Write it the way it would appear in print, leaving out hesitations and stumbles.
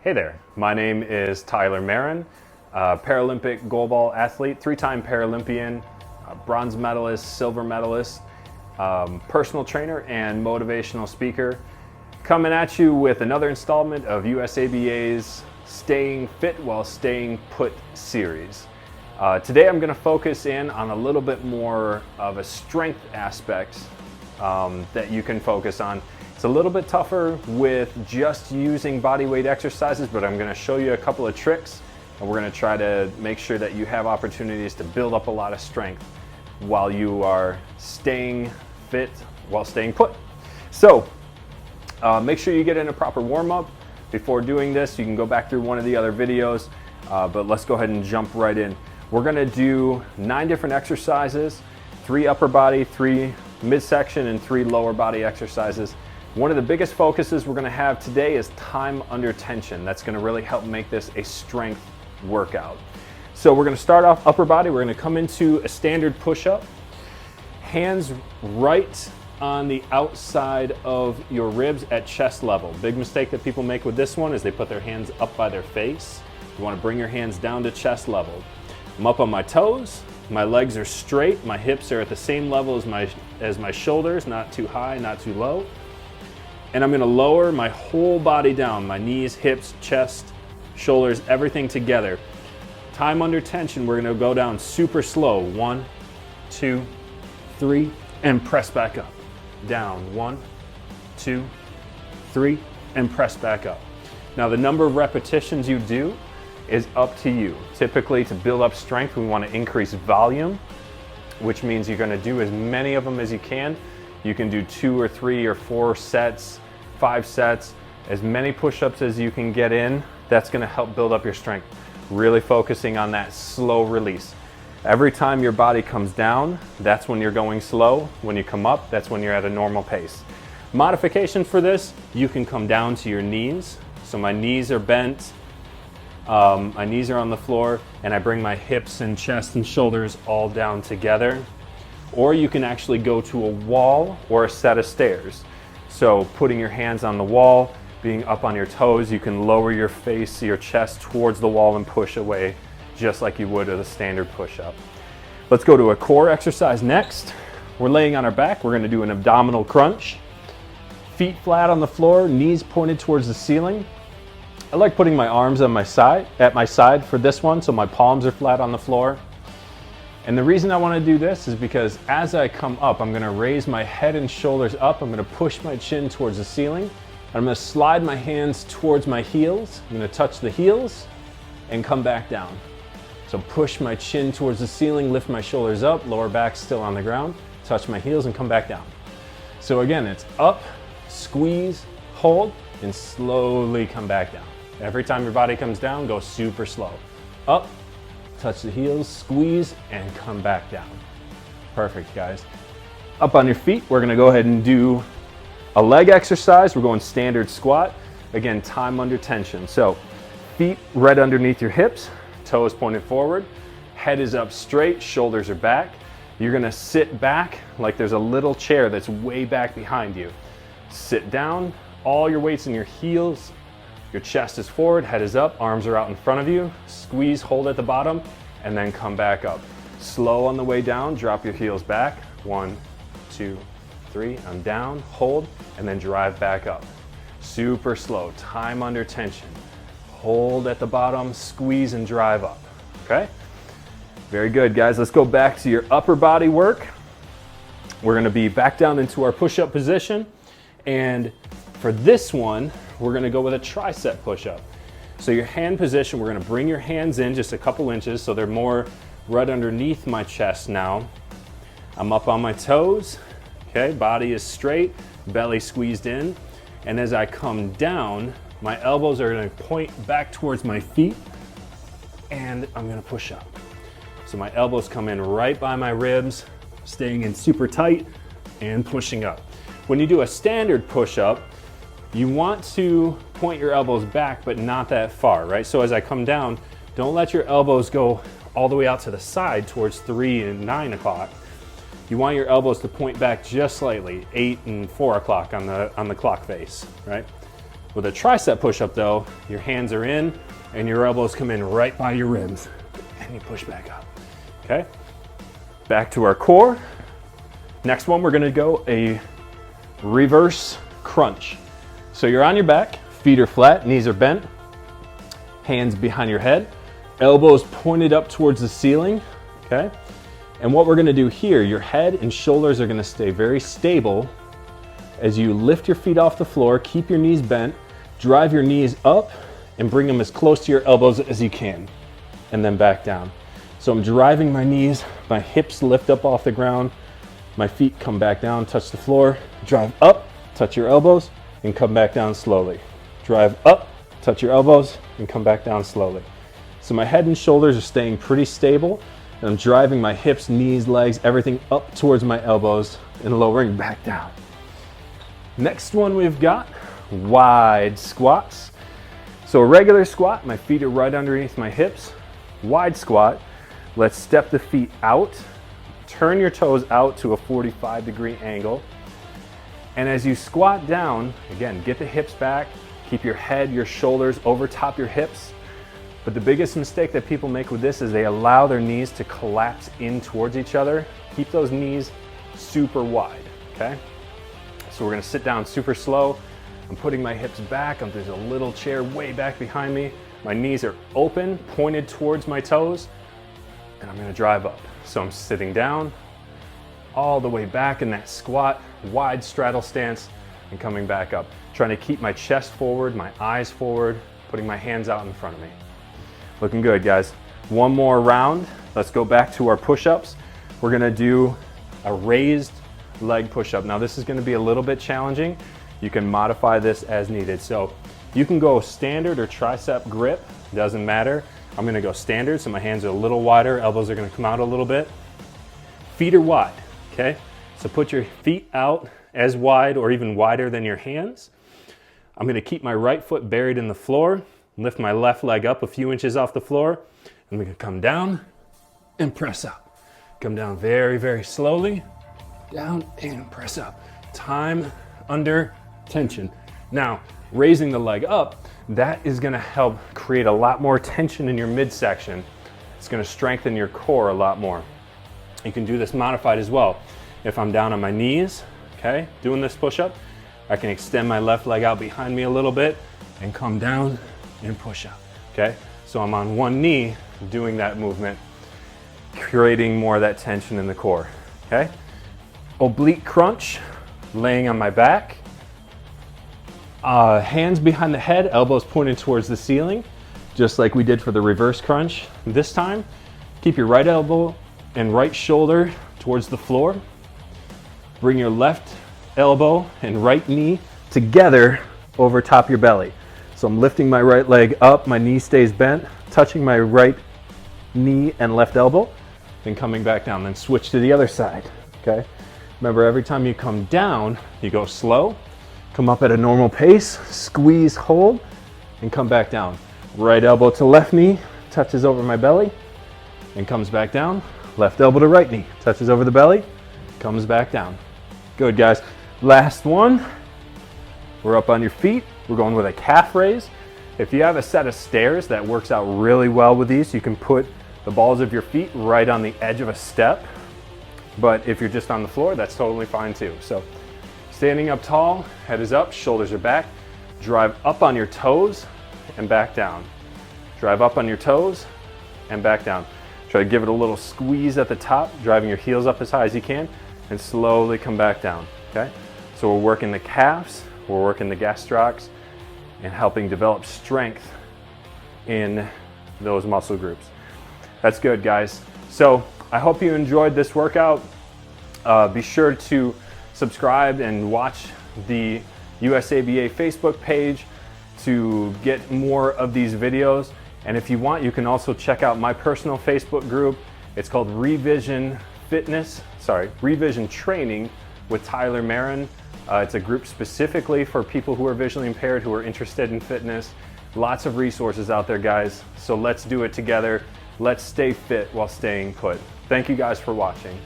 Hey there, my name is Tyler Merren, Paralympic goalball athlete, three-time Paralympian, bronze medalist, silver medalist, personal trainer, and motivational speaker. Coming at you with another installment of USABA's Staying Fit While Staying Put series. Today I'm going to focus in on a little bit more of a strength aspect that you can focus on. It's a little bit tougher with just using body weight exercises, but I'm going to show you a couple of tricks, and we're going to try to make sure that you have opportunities to build up a lot of strength while you are staying fit while staying put. So make sure you get in a proper warm-up before doing this. You can go back through one of the other videos, but let's go ahead and jump right in. We're going to do 9 different exercises, 3 upper body, 3 midsection, and 3 lower body exercises. One of the biggest focuses we're going to have today is time under tension. That's going to really help make this a strength workout. So we're going to start off upper body. We're going to come into a standard push-up. Hands right on the outside of your ribs at chest level. Big mistake that people make with this one is they put their hands up by their face. You want to bring your hands down to chest level. I'm up on my toes. My legs are straight. My hips are at the same level as my shoulders, not too high, not too low. And I'm going to lower my whole body down, my knees, hips, chest, shoulders, everything together. Time under tension, we're going to go down super slow. 1, 2, 3, and press back up. Down, 1, 2, 3, and press back up. Now the number of repetitions you do is up to you. Typically, to build up strength, we want to increase volume, which means you're going to do as many of them as you can. You can do 2 or 3 or 4 sets, 5 sets, as many push-ups as you can get in. That's going to help build up your strength. Really focusing on that slow release. Every time your body comes down, that's when you're going slow. When you come up, that's when you're at a normal pace. Modification for this, you can come down to your knees. So my knees are bent, my knees are on the floor, and I bring my hips and chest and shoulders all down together. Or you can actually go to a wall or a set of stairs. So putting your hands on the wall, being up on your toes, you can lower your face, your chest towards the wall and push away just like you would with a standard push-up. Let's go to a core exercise next. We're laying on our back. We're going to do an abdominal crunch. Feet flat on the floor, knees pointed towards the ceiling. I like putting my arms on my side, at my side for this one, so my palms are flat on the floor. And the reason I want to do this is because as I come up, I'm going to raise my head and shoulders up. I'm going to push my chin towards the ceiling. I'm going to slide my hands towards my heels. I'm going to touch the heels and come back down. So push my chin towards the ceiling, lift my shoulders up, lower back still on the ground, touch my heels and come back down. So again, it's up, squeeze, hold, and slowly come back down. Every time your body comes down, go super slow. Up, touch the heels, squeeze, and come back down. Perfect, guys. Up on your feet, we're gonna go ahead and do a leg exercise. We're going standard squat. Again, time under tension. So feet right underneath your hips, toes pointed forward, head is up straight, shoulders are back. You're gonna sit back like there's a little chair that's way back behind you. Sit down, all your weight's in your heels. Your chest is forward, head is up, arms are out in front of you. Squeeze, hold at the bottom, and then come back up. Slow on the way down, drop your heels back. 1, 2, 3, I'm down, hold, and then drive back up. Super slow, time under tension. Hold at the bottom, squeeze and drive up, okay? Very good, guys. Let's go back to your upper body work. We're gonna be back down into our push-up position, and for this one, we're gonna go with a tricep push-up. So your hand position, we're gonna bring your hands in just a couple inches so they're more right underneath my chest now. I'm up on my toes, okay? Body is straight, belly squeezed in. And as I come down, my elbows are gonna point back towards my feet and I'm gonna push up. So my elbows come in right by my ribs, staying in super tight and pushing up. When you do a standard push-up, you want to point your elbows back, but not that far, right? So as I come down, don't let your elbows go all the way out to the side towards 3 and 9 o'clock. You want your elbows to point back just slightly, 8 and 4 o'clock on the clock face, right? With a tricep push-up though, your hands are in and your elbows come in right by your ribs and you push back up, okay? Back to our core. Next one, we're gonna go a reverse crunch. So you're on your back, feet are flat, knees are bent, hands behind your head, elbows pointed up towards the ceiling, okay? And what we're gonna do here, your head and shoulders are gonna stay very stable as you lift your feet off the floor, keep your knees bent, drive your knees up and bring them as close to your elbows as you can, and then back down. So I'm driving my knees, my hips lift up off the ground, my feet come back down, touch the floor, drive up, touch your elbows, and come back down slowly. Drive up, touch your elbows, and come back down slowly. So my head and shoulders are staying pretty stable, and I'm driving my hips, knees, legs, everything up towards my elbows and lowering back down. Next one we've got wide squats. So a regular squat, my feet are right underneath my hips. Wide squat, let's step the feet out, turn your toes out to a 45-degree angle. And as you squat down, again, get the hips back, keep your head, your shoulders over top your hips. But the biggest mistake that people make with this is they allow their knees to collapse in towards each other. Keep those knees super wide, okay? So we're gonna sit down super slow. I'm putting my hips back. There's a little chair way back behind me. My knees are open, pointed towards my toes, and I'm gonna drive up. So I'm sitting down, all the way back in that squat, wide straddle stance, and coming back up. Trying to keep my chest forward, my eyes forward, putting my hands out in front of me. Looking good, guys. One more round. Let's go back to our push-ups. We're gonna do a raised leg push-up. Now this is gonna be a little bit challenging. You can modify this as needed. So you can go standard or tricep grip, doesn't matter. I'm gonna go standard, so my hands are a little wider, elbows are gonna come out a little bit. Feet are wide, okay? So put your feet out as wide or even wider than your hands. I'm gonna keep my right foot buried in the floor, lift my left leg up a few inches off the floor. I'm gonna come down and press up. Come down very, very slowly, down and press up. Time under tension. Now, raising the leg up, that is gonna help create a lot more tension in your midsection. It's gonna strengthen your core a lot more. You can do this modified as well. If I'm down on my knees, okay, doing this push-up, I can extend my left leg out behind me a little bit and come down and push up, okay? So I'm on one knee doing that movement, creating more of that tension in the core, okay? Oblique crunch, laying on my back. Hands behind the head, elbows pointed towards the ceiling, just like we did for the reverse crunch. This time, keep your right elbow and right shoulder towards the floor. Bring your left elbow and right knee together over top your belly. So I'm lifting my right leg up, my knee stays bent, touching my right knee and left elbow, then coming back down, then switch to the other side, okay? Remember, every time you come down, you go slow, come up at a normal pace, squeeze, hold, and come back down. Right elbow to left knee, touches over my belly, and comes back down. Left elbow to right knee, touches over the belly, comes back down. Good, guys. Last one. We're up on your feet. We're going with a calf raise. If you have a set of stairs, that works out really well with these. You can put the balls of your feet right on the edge of a step. But if you're just on the floor, that's totally fine too. So standing up tall, head is up, shoulders are back. Drive up on your toes and back down. Drive up on your toes and back down. Try to give it a little squeeze at the top, driving your heels up as high as you can, and slowly come back down, okay? So we're working the calves, we're working the gastrocs, and helping develop strength in those muscle groups. That's good, guys. So I hope you enjoyed this workout. Be sure to subscribe and watch the USABA Facebook page to get more of these videos. And if you want, you can also check out my personal Facebook group. It's called Revision Training with Tyler Merren. It's a group specifically for people who are visually impaired, who are interested in fitness. Lots of resources out there, guys. So let's do it together. Let's stay fit while staying put. Thank you guys for watching.